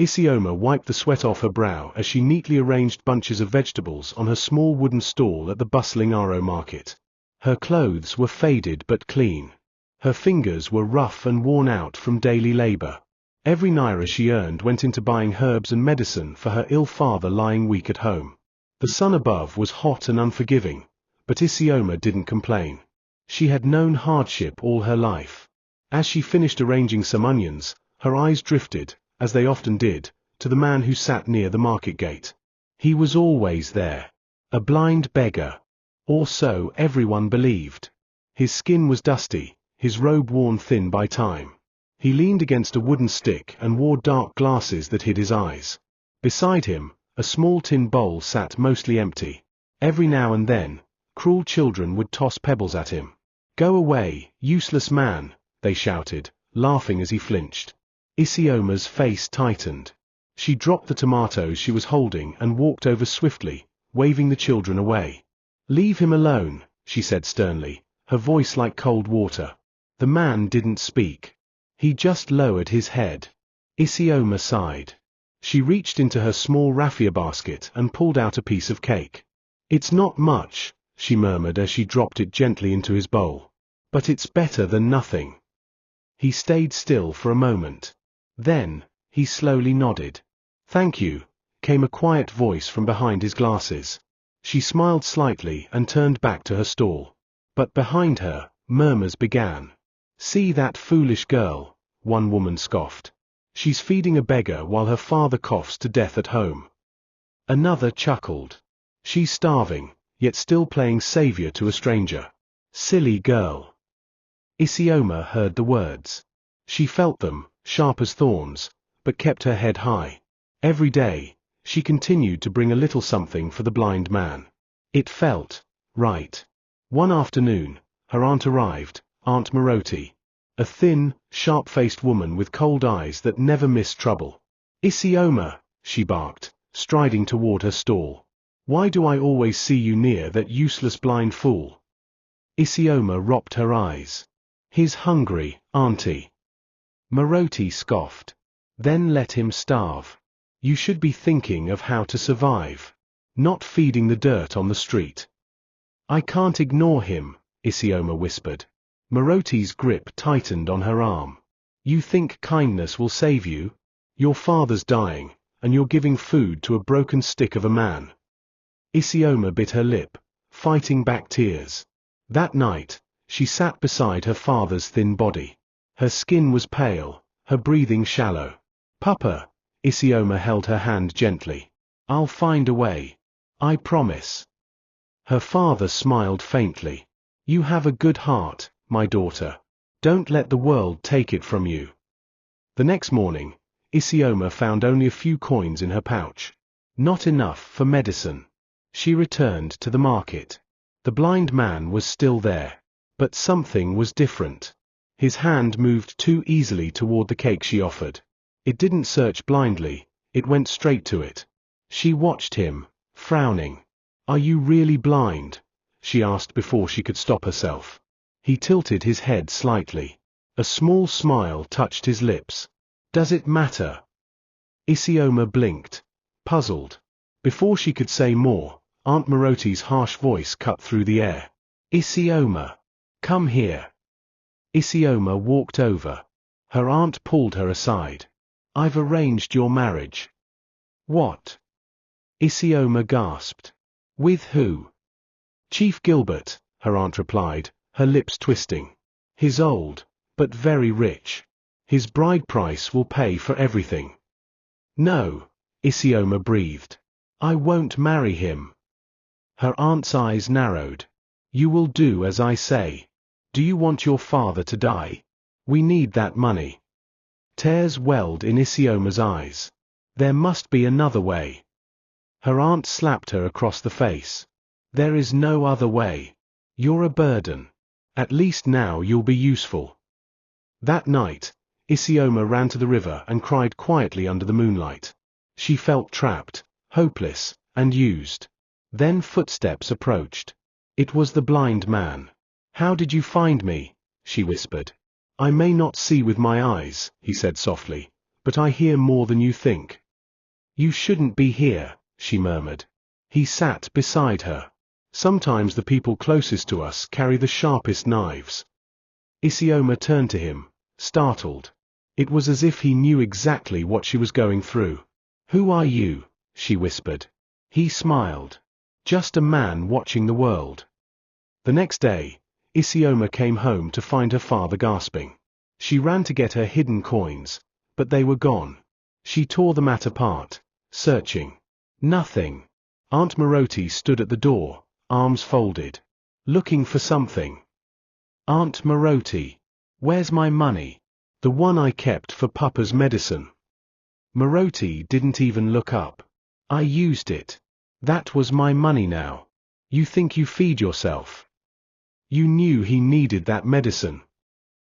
Isioma wiped the sweat off her brow as she neatly arranged bunches of vegetables on her small wooden stall at the bustling Aro market. Her clothes were faded but clean. Her fingers were rough and worn out from daily labor. Every naira she earned went into buying herbs and medicine for her ill father lying weak at home. The sun above was hot and unforgiving, but Isioma didn't complain. She had known hardship all her life. As she finished arranging some onions, her eyes drifted, as they often did, to the man who sat near the market gate. He was always there. A blind beggar. Or so everyone believed. His skin was dusty, his robe worn thin by time. He leaned against a wooden stick and wore dark glasses that hid his eyes. Beside him, a small tin bowl sat mostly empty. Every now and then, cruel children would toss pebbles at him. "Go away, useless man," they shouted, laughing as he flinched. Isioma's face tightened. She dropped the tomatoes she was holding and walked over swiftly, waving the children away. "Leave him alone," she said sternly, her voice like cold water. The man didn't speak. He just lowered his head. Isioma sighed. She reached into her small raffia basket and pulled out a piece of cake. "It's not much," she murmured as she dropped it gently into his bowl. "But it's better than nothing." He stayed still for a moment. Then, he slowly nodded. "Thank you," came a quiet voice from behind his glasses. She smiled slightly and turned back to her stall. But behind her, murmurs began. "See that foolish girl," one woman scoffed. "She's feeding a beggar while her father coughs to death at home." Another chuckled. "She's starving, yet still playing savior to a stranger. Silly girl." Isioma heard the words. She felt them, sharp as thorns, but kept her head high. Every day, she continued to bring a little something for the blind man. It felt right. One afternoon, her aunt arrived, Aunt Moroti. A thin, sharp-faced woman with cold eyes that never missed trouble. "Isioma," she barked, striding toward her stall. "Why do I always see you near that useless blind fool?" Isioma ropped her eyes. "He's hungry, auntie." Moroti scoffed. "Then let him starve. You should be thinking of how to survive, not feeding the dirt on the street." "I can't ignore him," Isioma whispered. Moroti's grip tightened on her arm. "You think kindness will save you? Your father's dying, and you're giving food to a broken stick of a man." Isioma bit her lip, fighting back tears. That night, she sat beside her father's thin body. Her skin was pale, her breathing shallow. "Papa," Isioma held her hand gently. "I'll find a way. I promise." Her father smiled faintly. "You have a good heart, my daughter. Don't let the world take it from you." The next morning, Isioma found only a few coins in her pouch. Not enough for medicine. She returned to the market. The blind man was still there. But something was different. His hand moved too easily toward the cake she offered. It didn't search blindly, it went straight to it. She watched him, frowning. "Are you really blind?" she asked before she could stop herself. He tilted his head slightly. A small smile touched his lips. "Does it matter?" Isioma blinked, puzzled. Before she could say more, Aunt Moroti's harsh voice cut through the air. "Isioma, come here." Isioma walked over. Her aunt pulled her aside. "I've arranged your marriage." "What?" Isioma gasped. "With who?" "Chief Gilbert," her aunt replied, her lips twisting. "He's old, but very rich. His bride price will pay for everything." "No," Isioma breathed. "I won't marry him." Her aunt's eyes narrowed. "You will do as I say. Do you want your father to die? We need that money." Tears welled in Isioma's eyes. "There must be another way." Her aunt slapped her across the face. "There is no other way. You're a burden. At least now you'll be useful." That night, Isioma ran to the river and cried quietly under the moonlight. She felt trapped, hopeless, and used. Then footsteps approached. It was the blind man. "How did you find me?" she whispered. "I may not see with my eyes," he said softly, but I hear more than you think. You shouldn't be here, she murmured. He sat beside her. Sometimes the people closest to us carry the sharpest knives. Isioma turned to him, startled. It was as if he knew exactly what she was going through. Who are you? She whispered. He smiled. Just a man watching the world. The next day, Isioma came home to find her father gasping. She ran to get her hidden coins, but they were gone. She tore the mat apart, searching. Nothing. Aunt Moroti stood at the door, arms folded, looking for something. Aunt Moroti, where's my money? The one I kept for Papa's medicine. Moroti didn't even look up. I used it. That was my money now. You think you feed yourself? You knew he needed that medicine.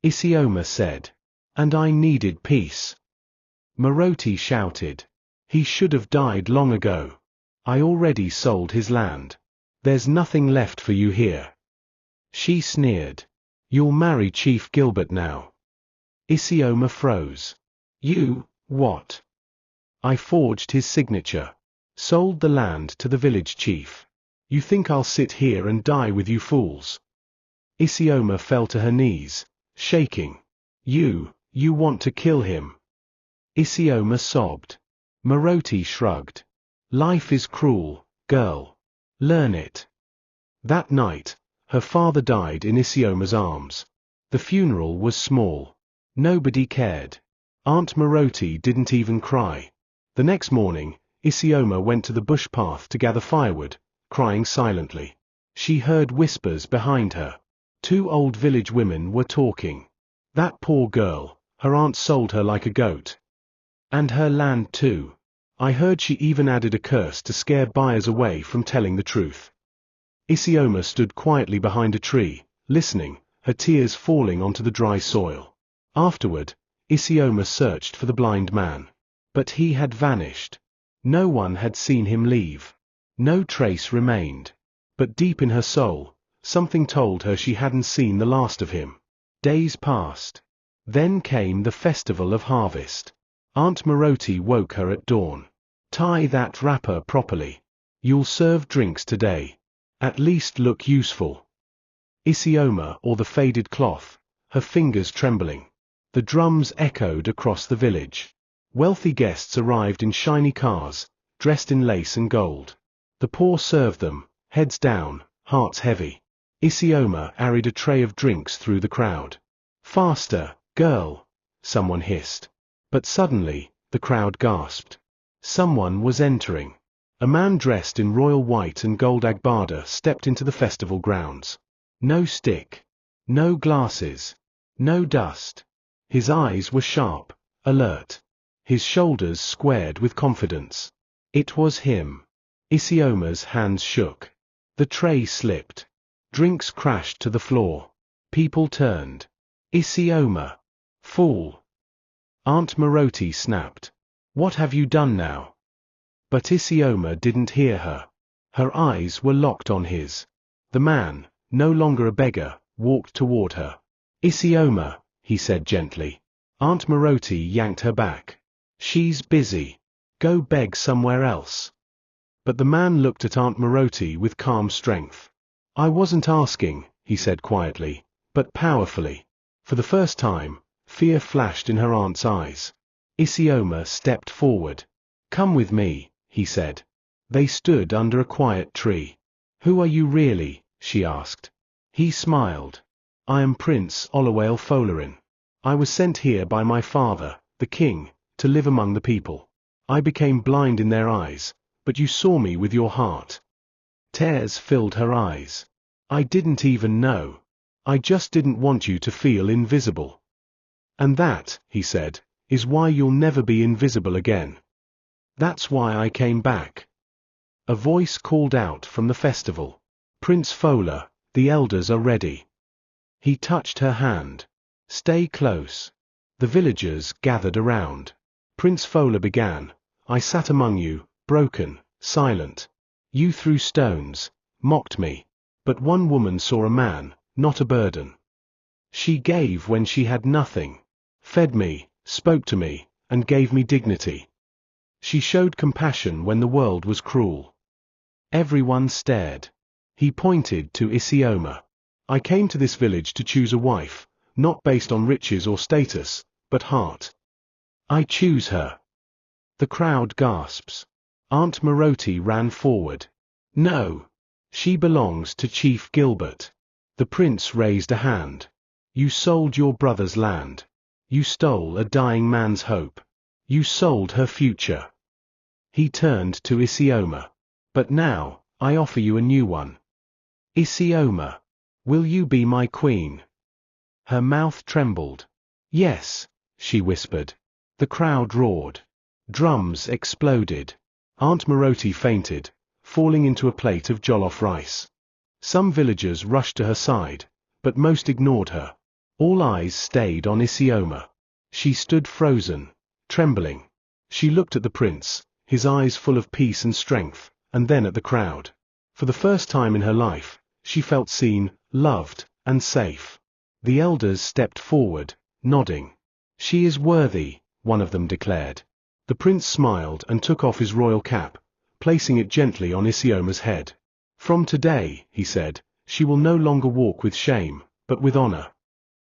Isioma said. And I needed peace. Moroti shouted. He should have died long ago. I already sold his land. There's nothing left for you here. She sneered. You'll marry Chief Gilbert now. Isioma froze. You, what? I forged his signature. Sold the land to the village chief. You think I'll sit here and die with you fools? Isioma fell to her knees, shaking. You want to kill him. Isioma sobbed. Moroti shrugged. Life is cruel, girl. Learn it. That night, her father died in Isioma's arms. The funeral was small. Nobody cared. Aunt Moroti didn't even cry. The next morning, Isioma went to the bush path to gather firewood, crying silently. She heard whispers behind her. 2 old village women were talking. That poor girl, her aunt sold her like a goat. And her land too. I heard she even added a curse to scare buyers away from telling the truth. Isioma stood quietly behind a tree, listening, her tears falling onto the dry soil. Afterward, Isioma searched for the blind man. But he had vanished. No one had seen him leave. No trace remained. But deep in her soul, something told her she hadn't seen the last of him. Days passed. Then came the festival of harvest. Aunt Moroti woke her at dawn. Tie that wrapper properly. You'll serve drinks today. At least look useful. Isioma or the faded cloth, her fingers trembling. The drums echoed across the village. Wealthy guests arrived in shiny cars, dressed in lace and gold. The poor served them, heads down, hearts heavy. Isioma carried a tray of drinks through the crowd. Faster, girl, someone hissed. But suddenly, the crowd gasped. Someone was entering. A man dressed in royal white and gold agbada stepped into the festival grounds. No stick. No glasses. No dust. His eyes were sharp, alert. His shoulders squared with confidence. It was him. Isioma's hands shook. The tray slipped. Drinks crashed to the floor. People turned. Isioma. Fool. Aunt Moroti snapped. What have you done now? But Isioma didn't hear her. Her eyes were locked on his. The man, no longer a beggar, walked toward her. Isioma, he said gently. Aunt Moroti yanked her back. She's busy. Go beg somewhere else. But the man looked at Aunt Moroti with calm strength. I wasn't asking, he said quietly, but powerfully. For the first time, fear flashed in her aunt's eyes. Isioma stepped forward. Come with me, he said. They stood under a quiet tree. Who are you really? She asked. He smiled. I am Prince Olawale Folarin. I was sent here by my father, the king, to live among the people. I became blind in their eyes, but you saw me with your heart. Tears filled her eyes. I didn't even know. I just didn't want you to feel invisible. And that, he said, is why you'll never be invisible again. That's why I came back. A voice called out from the festival. Prince Fola, the elders are ready. He touched her hand. Stay close. The villagers gathered around. Prince Fola began. I sat among you, broken, silent. You threw stones, mocked me. But one woman saw a man, not a burden. She gave when she had nothing. Fed me, spoke to me, and gave me dignity. She showed compassion when the world was cruel. Everyone stared. He pointed to Isioma. I came to this village to choose a wife, not based on riches or status, but heart. I choose her. The crowd gasps. Aunt Moroti ran forward. No. She belongs to Chief Gilbert. The prince raised a hand. You sold your brother's land. You stole a dying man's hope. You sold her future. He turned to Isioma. But now, I offer you a new one. Isioma, will you be my queen? Her mouth trembled. Yes, she whispered. The crowd roared. Drums exploded. Aunt Moroti fainted, falling into a plate of jollof rice. Some villagers rushed to her side, but most ignored her. All eyes stayed on Isioma. She stood frozen, trembling. She looked at the prince, his eyes full of peace and strength, and then at the crowd. For the first time in her life, she felt seen, loved, and safe. The elders stepped forward, nodding. She is worthy, one of them declared. The prince smiled and took off his royal cap, placing it gently on Isioma's head. From today, he said, she will no longer walk with shame, but with honor.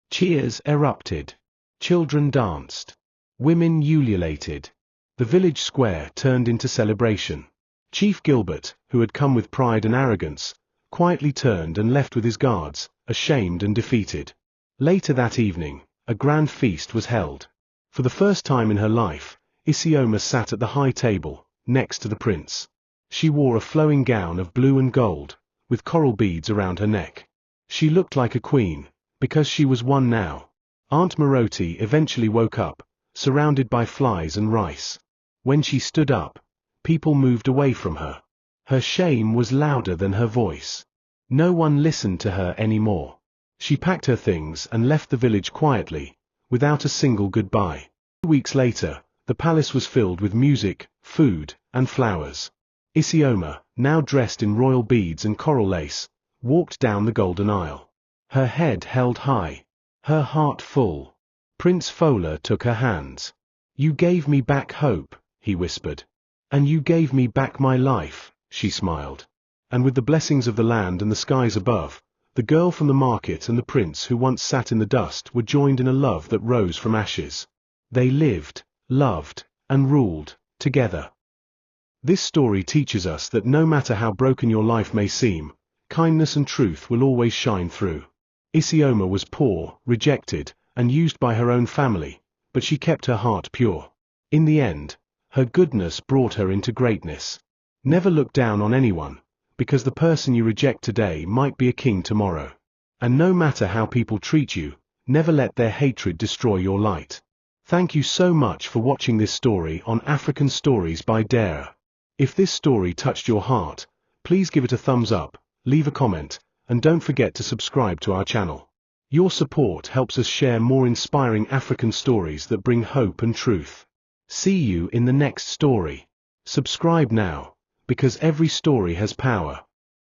Cheers erupted. Children danced. Women ululated. The village square turned into celebration. Chief Gilbert, who had come with pride and arrogance, quietly turned and left with his guards, ashamed and defeated. Later that evening, a grand feast was held. For the first time in her life, Isioma sat at the high table, next to the prince. She wore a flowing gown of blue and gold, with coral beads around her neck. She looked like a queen, because she was one now. Aunt Moroti eventually woke up, surrounded by flies and rice. When she stood up, people moved away from her. Her shame was louder than her voice. No one listened to her anymore. She packed her things and left the village quietly, without a single goodbye. 2 weeks later, the palace was filled with music, food, and flowers. Isioma, now dressed in royal beads and coral lace, walked down the golden aisle. Her head held high, her heart full. Prince Fola took her hands. You gave me back hope, he whispered. And you gave me back my life, she smiled. And with the blessings of the land and the skies above, the girl from the market and the prince who once sat in the dust were joined in a love that rose from ashes. They lived, loved, and ruled, together. This story teaches us that no matter how broken your life may seem, kindness and truth will always shine through. Isioma was poor, rejected, and used by her own family, but she kept her heart pure. In the end, her goodness brought her into greatness. Never look down on anyone, because the person you reject today might be a king tomorrow. And no matter how people treat you, never let their hatred destroy your light. Thank you so much for watching this story on African Stories by Dera. If this story touched your heart, please give it a thumbs up, leave a comment, and don't forget to subscribe to our channel. Your support helps us share more inspiring African stories that bring hope and truth. See you in the next story. Subscribe now, because every story has power.